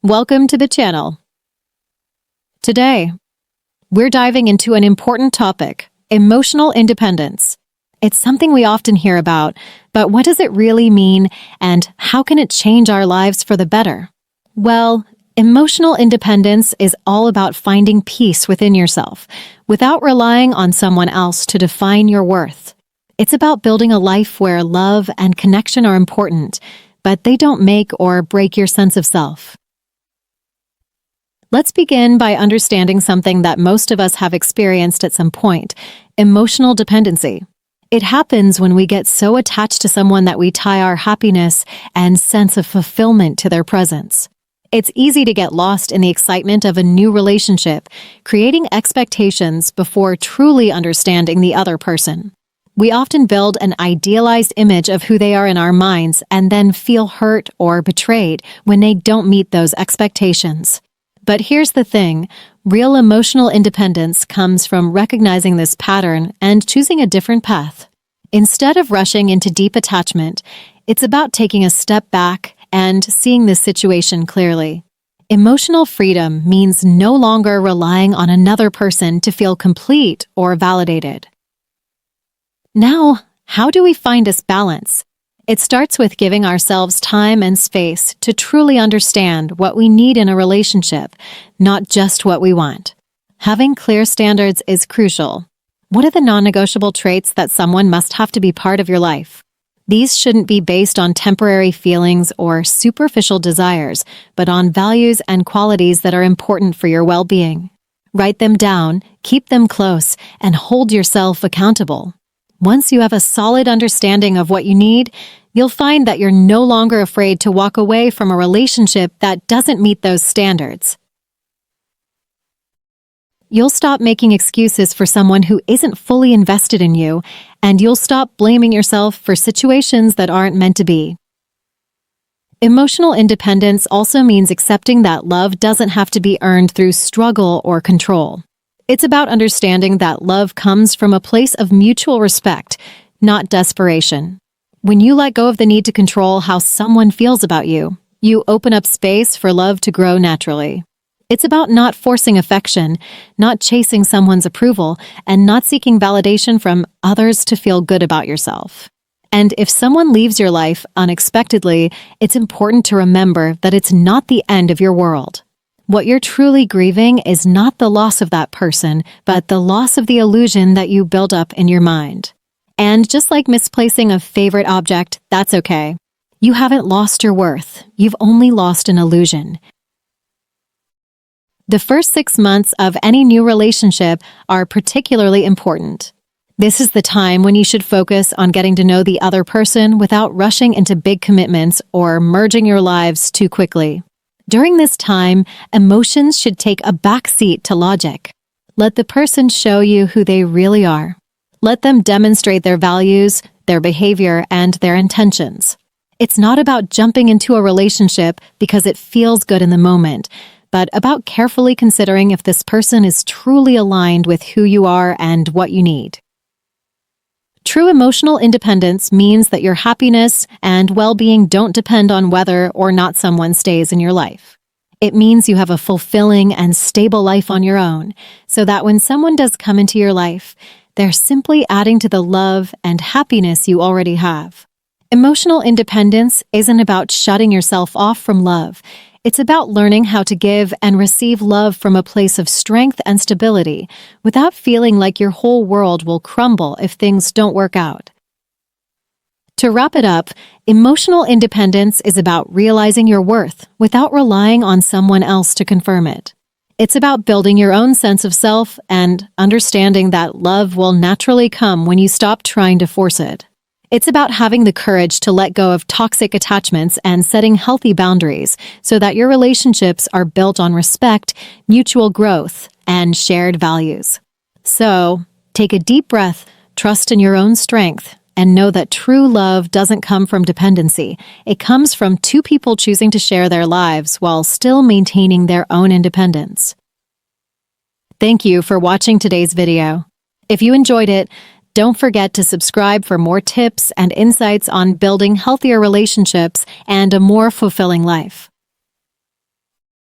Welcome to the channel. Today, we're diving into an important topic, emotional independence. It's something we often hear about, but what does it really mean and how can it change our lives for the better? Well, emotional independence is all about finding peace within yourself without relying on someone else to define your worth. It's about building a life where love and connection are important, but they don't make or break your sense of self. Let's begin by understanding something that most of us have experienced at some point: emotional dependency. It happens when we get so attached to someone that we tie our happiness and sense of fulfillment to their presence. It's easy to get lost in the excitement of a new relationship, creating expectations before truly understanding the other person. We often build an idealized image of who they are in our minds and then feel hurt or betrayed when they don't meet those expectations. But here's the thing, real emotional independence comes from recognizing this pattern and choosing a different path. Instead of rushing into deep attachment, it's about taking a step back and seeing this situation clearly. Emotional freedom means no longer relying on another person to feel complete or validated. Now, how do we find this balance? It starts with giving ourselves time and space to truly understand what we need in a relationship, not just what we want. Having clear standards is crucial. What are the non-negotiable traits that someone must have to be part of your life? These shouldn't be based on temporary feelings or superficial desires, but on values and qualities that are important for your well-being. Write them down, keep them close, and hold yourself accountable. Once you have a solid understanding of what you need, you'll find that you're no longer afraid to walk away from a relationship that doesn't meet those standards. You'll stop making excuses for someone who isn't fully invested in you, and you'll stop blaming yourself for situations that aren't meant to be. Emotional independence also means accepting that love doesn't have to be earned through struggle or control. It's about understanding that love comes from a place of mutual respect, not desperation. When you let go of the need to control how someone feels about you, you open up space for love to grow naturally. It's about not forcing affection, not chasing someone's approval, and not seeking validation from others to feel good about yourself. And if someone leaves your life unexpectedly, it's important to remember that it's not the end of your world. What you're truly grieving is not the loss of that person, but the loss of the illusion that you build up in your mind. And just like misplacing a favorite object, that's okay. You haven't lost your worth. You've only lost an illusion. The first 6 months of any new relationship are particularly important. This is the time when you should focus on getting to know the other person without rushing into big commitments or merging your lives too quickly. During this time, emotions should take a backseat to logic. Let the person show you who they really are. Let them demonstrate their values, their behavior, and their intentions. It's not about jumping into a relationship because it feels good in the moment, but about carefully considering if this person is truly aligned with who you are and what you need. True emotional independence means that your happiness and well-being don't depend on whether or not someone stays in your life. It means you have a fulfilling and stable life on your own, so that when someone does come into your life, they're simply adding to the love and happiness you already have. Emotional independence isn't about shutting yourself off from love. It's about learning how to give and receive love from a place of strength and stability without feeling like your whole world will crumble if things don't work out. To wrap it up, emotional independence is about realizing your worth without relying on someone else to confirm it. It's about building your own sense of self and understanding that love will naturally come when you stop trying to force it. It's about having the courage to let go of toxic attachments and setting healthy boundaries so that your relationships are built on respect, mutual growth, and shared values. So, take a deep breath, trust in your own strength, and know that true love doesn't come from dependency. It comes from two people choosing to share their lives while still maintaining their own independence. Thank you for watching today's video. If you enjoyed it, don't forget to subscribe for more tips and insights on building healthier relationships and a more fulfilling life.